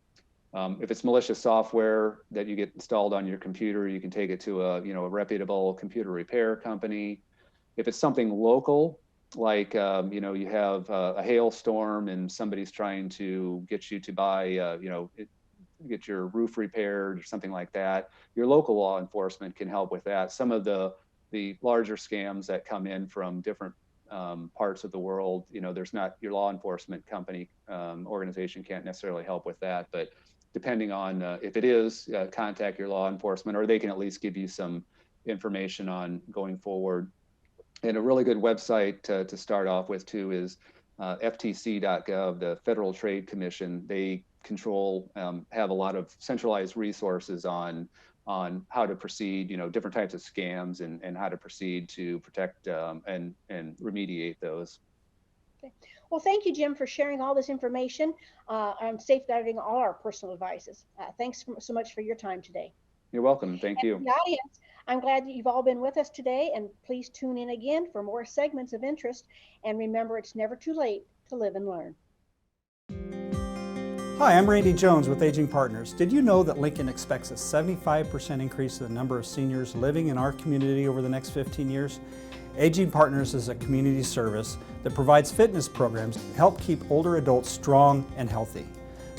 If it's malicious software that you get installed on your computer, you can take it to a reputable computer repair company. If it's something local, like you have a hailstorm and somebody's trying to get you to buy, get your roof repaired or something like that, your local law enforcement can help with that. Some of the larger scams that come in from different parts of the world, there's not, your law enforcement company organization can't necessarily help with that, but depending on if it is, contact your law enforcement, or they can at least give you some information on going forward. And a really good website to start off with too is ftc.gov, the Federal Trade Commission. They control, have a lot of centralized resources on how to proceed, different types of scams and how to proceed to protect and remediate those. Okay. Well, thank you, Jim, for sharing all this information on safeguarding all our personal devices. Thanks so much for your time today. You're welcome. Thank you. The audience, I'm glad that you've all been with us today, and please tune in again for more segments of interest. And remember, it's never too late to live and learn. Hi, I'm Randy Jones with Aging Partners. Did you know that Lincoln expects a 75% increase in the number of seniors living in our community over the next 15 years? Aging Partners is a community service that provides fitness programs to help keep older adults strong and healthy.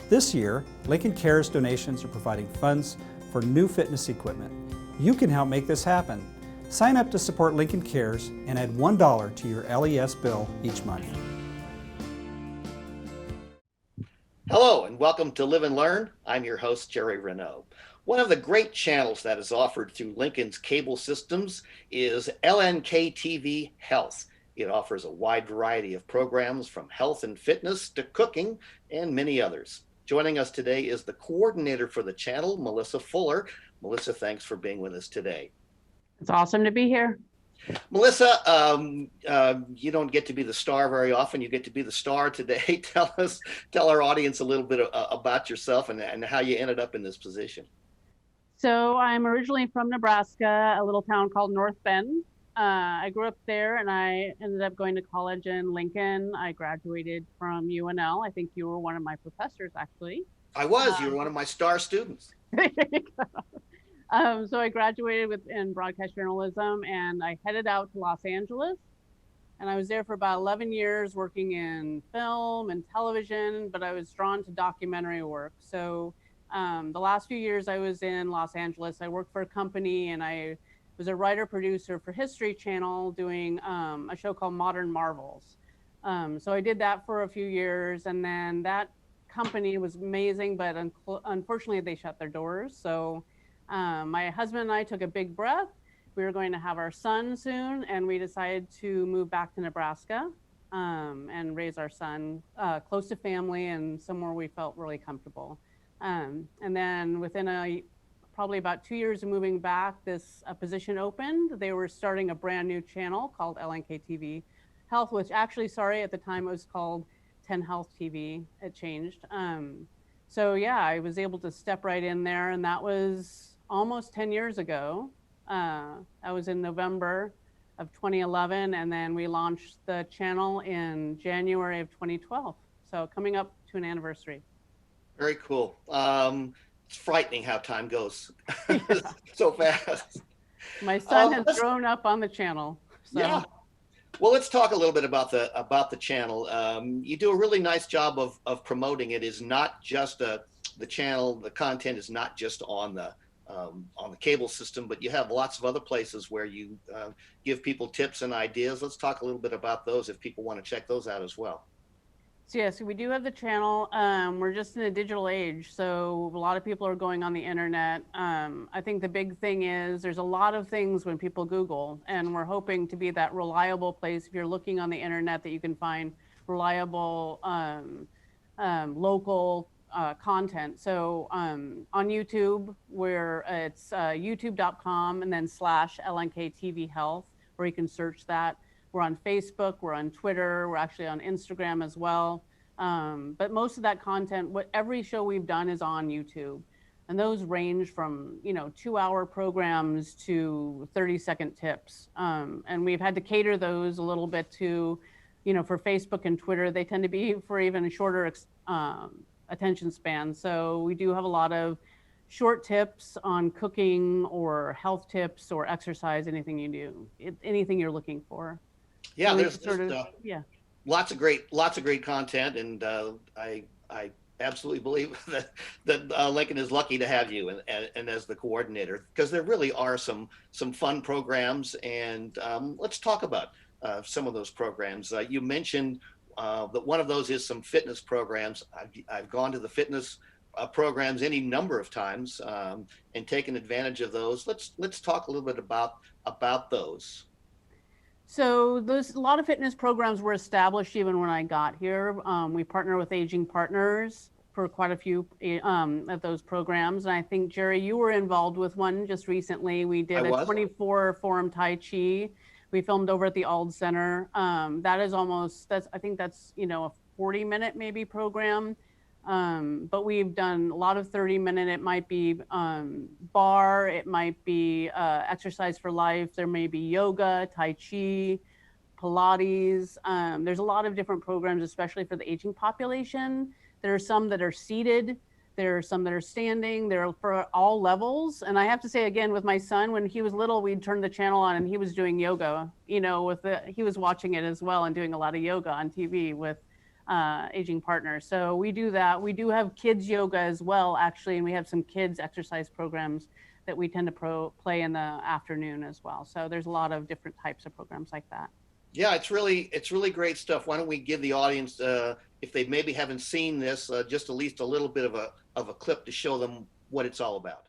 This year, Lincoln Cares donations are providing funds for new fitness equipment. You can help make this happen. Sign up to support Lincoln Cares and add $1 to your LES bill each month. Hello and welcome to Live and Learn. I'm your host, Jerry Renaud. One of the great channels that is offered through Lincoln's cable systems is LNK TV Health. It offers a wide variety of programs from health and fitness to cooking and many others. Joining us today is the coordinator for the channel, Melissa Fuller. Melissa, thanks for being with us today. It's awesome to be here. Melissa, you don't get to be the star very often. You get to be the star today. Tell our audience a little bit about yourself and how you ended up in this position. So I'm originally from Nebraska, a little town called North Bend. I grew up there and I ended up going to college in Lincoln. I graduated from UNL. I think you were one of my professors, actually. I was. You were one of my star students. So I graduated in broadcast journalism and I headed out to Los Angeles. And I was there for about 11 years working in film and television, but I was drawn to documentary work. So the last few years I was in Los Angeles, I worked for a company and I was a writer-producer for History Channel doing a show called Modern Marvels. So I did that for a few years, and then that company was amazing, but unfortunately they shut their doors. So my husband and I took a big breath. We were going to have our son soon, and we decided to move back to Nebraska and raise our son close to family and somewhere we felt really comfortable. And then within probably about 2 years of moving back, this position opened. They were starting a brand new channel called LNK TV Health, which actually, sorry, at the time it was called 10 Health TV. It changed. So yeah, I was able to step right in there, and that was almost 10 years ago. That was in November of 2011, and then we launched the channel in January of 2012. So coming up to an anniversary. Very cool. It's frightening how time goes so fast. My son has grown up on the channel. So. Yeah. Well, let's talk a little bit about the channel. You do a really nice job of promoting it. Is not just the channel. The content is not just on the cable system, but you have lots of other places where you give people tips and ideas. Let's talk a little bit about those if people want to check those out as well. So yes, we do have the channel. We're just in a digital age, so a lot of people are going on the internet. I think the big thing is there's a lot of things when people Google, and we're hoping to be that reliable place if you're looking on the internet that you can find reliable local content. So on YouTube, where it's youtube.com and then /LNK TV Health, where you can search that. We're on Facebook, we're on Twitter, we're actually on Instagram as well. But most of that content, every show we've done is on YouTube. And those range from, 2-hour programs to 30-second tips. And we've had to cater those a little bit to, for Facebook and Twitter, they tend to be for even shorter attention spans. So we do have a lot of short tips on cooking or health tips or exercise, anything you do, anything you're looking for. Yeah, so there's lots of great content, and I absolutely believe that Lincoln is lucky to have you and as the coordinator, because there really are some fun programs, and let's talk about some of those programs. You mentioned that one of those is some fitness programs. I've gone to the fitness programs any number of times and taken advantage of those. Let's talk a little bit about those. So a lot of fitness programs were established even when I got here. We partner with Aging Partners for quite a few of those programs. And I think, Jerry, you were involved with one just recently. We did a 24-forum Tai Chi. We filmed over at the Ald Center. I think that's a 40-minute maybe program. But we've done a lot of 30-minute. It might be bar, it might be exercise for life. There may be yoga, Tai Chi, Pilates. There's a lot of different programs, especially for the aging population. There are some that are seated. There are some that are standing. They're for all levels. And I have to say, again, with my son, when he was little, we'd turn the channel on and he was doing yoga, he was watching it as well and doing a lot of yoga on TV with Aging Partners. So we do that. We do have kids yoga as well, actually, and we have some kids exercise programs that we tend to play in the afternoon as well. So there's a lot of different types of programs like that. Yeah, it's really great stuff. Why don't we give the audience, if they maybe haven't seen this, just at least a little bit of a clip to show them what it's all about.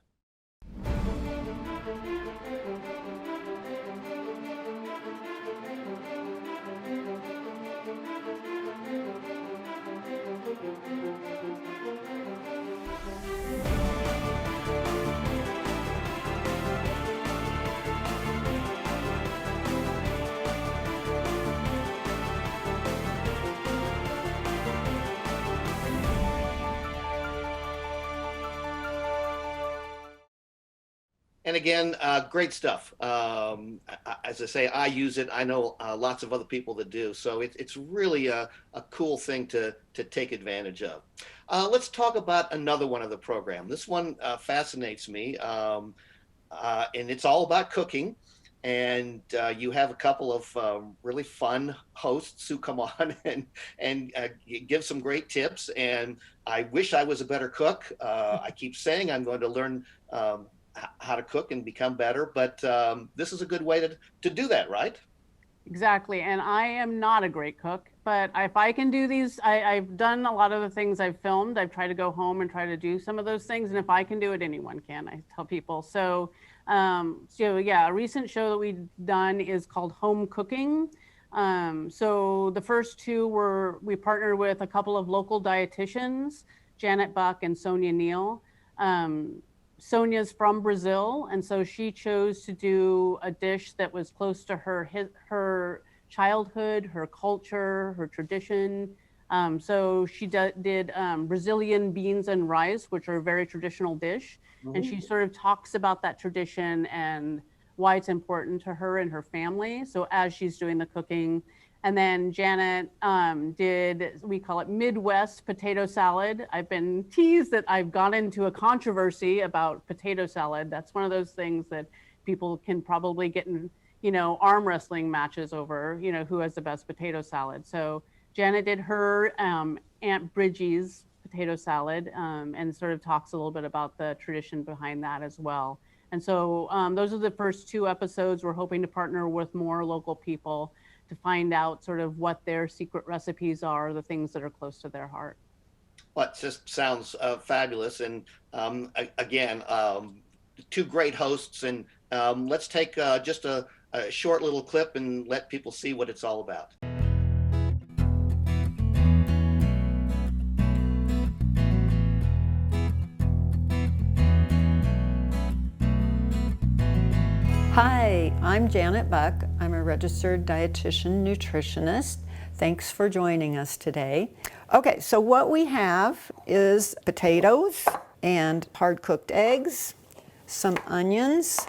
And again, great stuff. As I say, I use it. I know lots of other people that do. So it's really a cool thing to take advantage of. Let's talk about another one of the program. This one fascinates me, and it's all about cooking. And you have a couple of really fun hosts who come on and give some great tips. And I wish I was a better cook. I keep saying I'm going to learn how to cook and become better, but this is a good way to do that, right? Exactly. And I am not a great cook, but if I can do these, I've done a lot of the things I've filmed. I've tried to go home and try to do some of those things. And if I can do it, anyone can, I tell people. So yeah, a recent show that we've done is called Home Cooking. So the first two we partnered with a couple of local dietitians, Janet Buck and Sonia Neal. Sonia's from Brazil, and so she chose to do a dish that was close to her childhood, her culture, her tradition. So she did Brazilian beans and rice, which are a very traditional dish. And she sort of talks about that tradition and why it's important to her and her family. So as she's doing the cooking. And then Janet we call it Midwest potato salad. I've been teased that I've gone into a controversy about potato salad. That's one of those things that people can probably get in, arm wrestling matches over, who has the best potato salad. So Janet did her Aunt Bridgie's potato salad and sort of talks a little bit about the tradition behind that as well. And so those are the first two episodes. We're hoping to partner with more local people to find out sort of what their secret recipes are, the things that are close to their heart. Well, it just sounds fabulous. And again, two great hosts. And let's take just a short little clip and let people see what it's all about. Hi, I'm Janet Buck. I'm a registered dietitian nutritionist. Thanks for joining us today. Okay, so what we have is potatoes and hard-cooked eggs, some onions,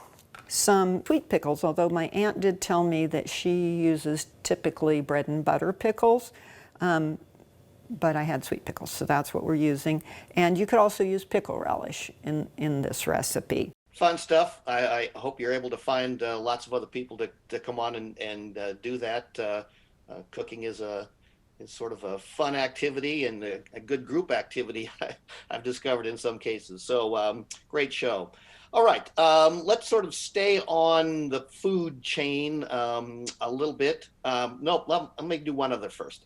some sweet pickles, although my aunt did tell me that she uses typically bread and butter pickles, but I had sweet pickles, so that's what we're using. And you could also use pickle relish in this recipe. Fun stuff. I hope you're able to find lots of other people to come on and do that. Cooking is sort of a fun activity and a good group activity, I've discovered in some cases. So great show. All right, let's sort of stay on the food chain a little bit. No, let me do one other first.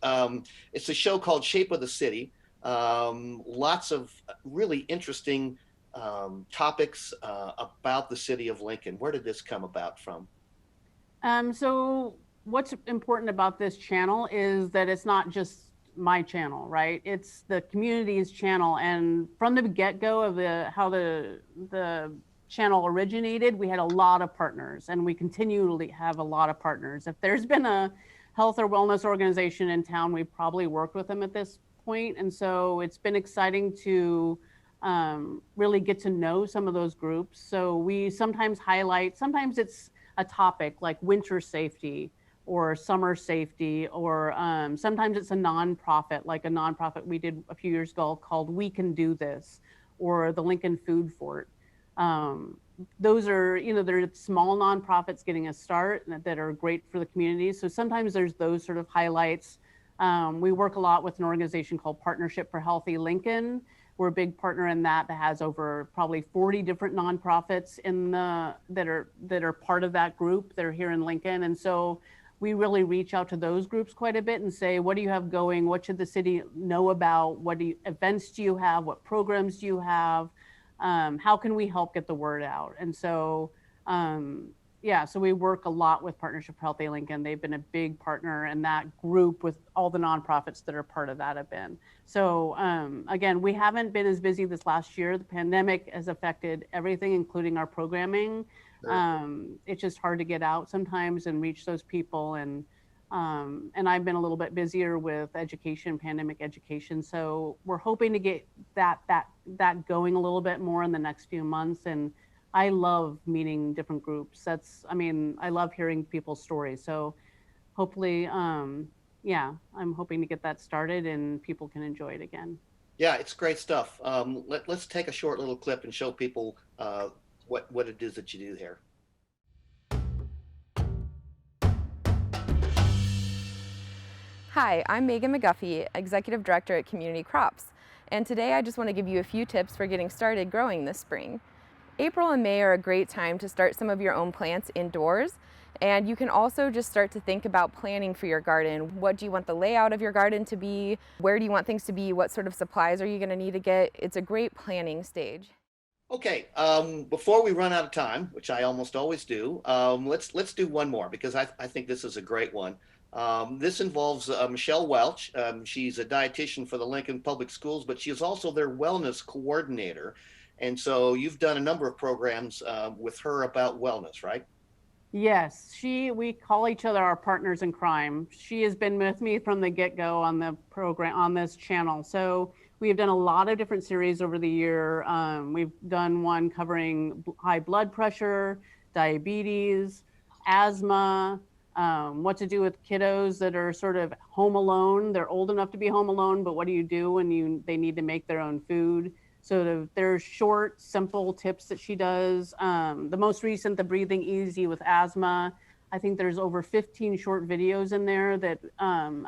It's a show called Shape of the City. Lots of really interesting topics about the city of Lincoln. Where did this come about from? So what's important about this channel is that it's not just my channel, right? It's the community's channel. And from the get-go of how the channel originated, we had a lot of partners, and we continually have a lot of partners. If there's been a health or wellness organization in town, we've probably worked with them at this point. And so it's been exciting to really get to know some of those groups. So we sometimes sometimes it's a topic like winter safety or summer safety, or sometimes it's a nonprofit, like a nonprofit we did a few years ago called We Can Do This, or the Lincoln Food Fort. Those are, they're small nonprofits getting a start that are great for the community. So sometimes there's those sort of highlights. We work a lot with an organization called Partnership for Healthy Lincoln. We're a big partner in that has over probably 40 different nonprofits that are part of that group that are here in Lincoln. And so we really reach out to those groups quite a bit and say, what do you have going? What should the city know about? What events do you have? What programs do you have? How can we help get the word out? And so, so we work a lot with Partnership for Healthy Lincoln. They've been a big partner, and that group with all the nonprofits that are part of that have been. So again, we haven't been as busy this last year. The pandemic has affected everything, including our programming. It's just hard to get out sometimes and reach those people. And I've been a little bit busier with education, pandemic education. So we're hoping to get that going a little bit more in the next few months. And I love meeting different groups. I love hearing people's stories. So hopefully, yeah, I'm hoping to get that started and people can enjoy it again. Yeah, it's great stuff. Let's take a short little clip and show people what it is that you do here. Hi, I'm Megan McGuffey, Executive Director at Community Crops, and today I just want to give you a few tips for getting started growing this spring. April and May are a great time to start some of your own plants indoors, and you can also just start to think about planning for your garden. What do you want the layout of your garden to be? Where do you want things to be? What sort of supplies are you going to need to get? It's a great planning stage. Okay, before we run out of time, which I almost always do, let's do one more because I think this is a great one. This involves Michelle Welch. She's a dietitian for the Lincoln Public Schools, but she is also their wellness coordinator. And so you've done a number of programs with her about wellness, right? Yes, we call each other our partners in crime. She has been with me from the get-go on the program, on this channel. So we have done a lot of different series over the year. We've done one covering high blood pressure, diabetes, asthma, what to do with kiddos that are sort of home alone. They're old enough to be home alone, but what do you do when they need to make their own food? So there's short, simple tips that she does. The most recent, the Breathing Easy with Asthma. I think there's over 15 short videos in there that,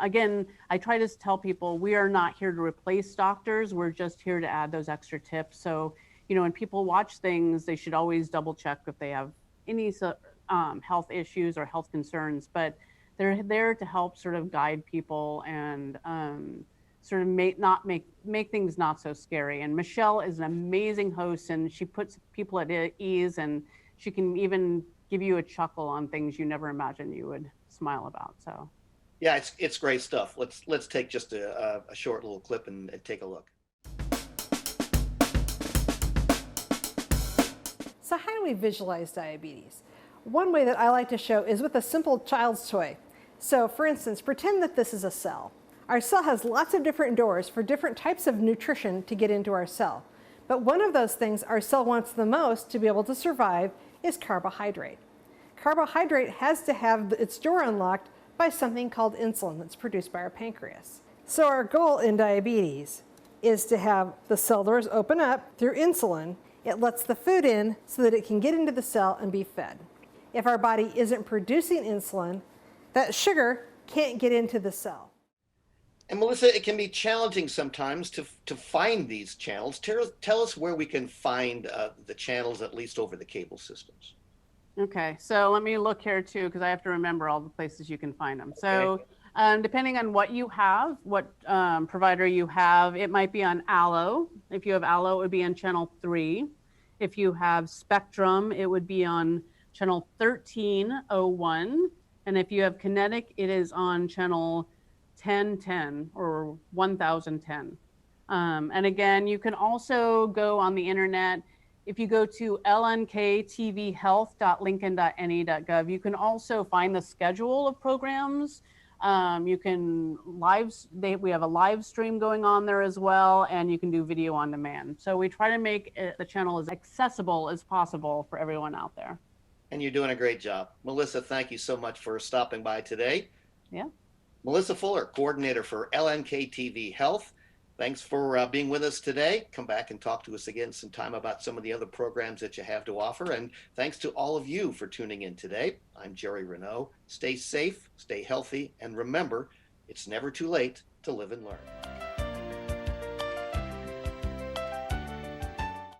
again, I try to tell people we are not here to replace doctors. We're just here to add those extra tips. So, when people watch things, they should always double check if they have any health issues or health concerns, but they're there to help sort of guide people and sort of make things not so scary. And Michelle is an amazing host, and she puts people at ease, and she can even give you a chuckle on things you never imagined you would smile about. So yeah, it's great stuff. Let's take just a short little clip and take a look. So how do we visualize diabetes? One way that I like to show is with a simple child's toy. So for instance, pretend that this is a cell. Our cell has lots of different doors for different types of nutrition to get into our cell. But one of those things our cell wants the most to be able to survive is carbohydrate. Carbohydrate has to have its door unlocked by something called insulin that's produced by our pancreas. So our goal in diabetes is to have the cell doors open up through insulin. It lets the food in so that it can get into the cell and be fed. If our body isn't producing insulin, that sugar can't get into the cell. And Melissa, it can be challenging sometimes to find these channels. Tell us where we can find the channels, at least over the cable systems. Okay, so let me look here too, because I have to remember all the places you can find them. So depending on what you have, what provider you have, it might be on Allo. If you have Allo, it would be on channel 3. If you have Spectrum, it would be on channel 1301. And if you have Kinetic, it is on channel 1010 or 1010. And again, you can also go on the internet. If you go to lnktvhealth.lincoln.ne.gov, you can also find the schedule of programs. You can we have a live stream going on there as well, and you can do video on demand. So we try to make the channel as accessible as possible for everyone out there. And you're doing a great job. Melissa, thank you so much for stopping by today. Yeah. Melissa Fuller, coordinator for LNK-TV Health. Thanks for being with us today. Come back and talk to us again sometime about some of the other programs that you have to offer. And thanks to all of you for tuning in today. I'm Jerry Renaud. Stay safe, stay healthy, and remember, it's never too late to live and learn.